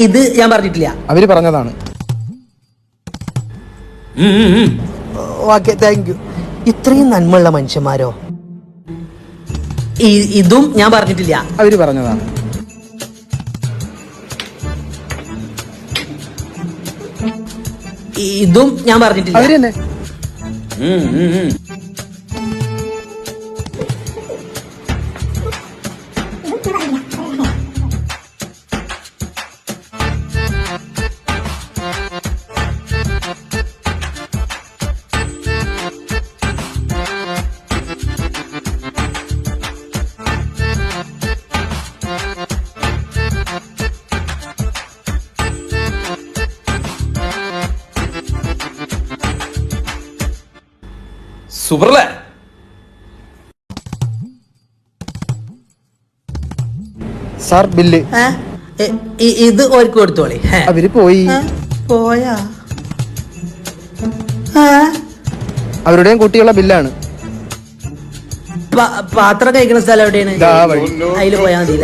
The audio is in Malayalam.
ഇത് ഞാൻ പറഞ്ഞിട്ടില്ല. അവര് പറഞ്ഞതാണ്. Okay, thank you. ഇത്രയും നന്മയുള്ള മനുഷ്യന്മാരോ? ഇതും ഞാൻ പറഞ്ഞിട്ടില്ല. അവര് പറഞ്ഞതാണ്. ഇതും ഞാൻ പറഞ്ഞിട്ടില്ല. അവര് തന്നെ. സൂപ്പറല്ലേ? Sir bill. ഇത് ഓർക്ക് കൊടുത്തോളി. അവര് പോയി. പോയാ? അവരുടെയും കുട്ടികളുടെ ബില്ലാണ്. പാത്രം കഴിക്കുന്ന സ്ഥലം എവിടെയാണ്? ദാ വഴി. അതില് പോയാ മതി.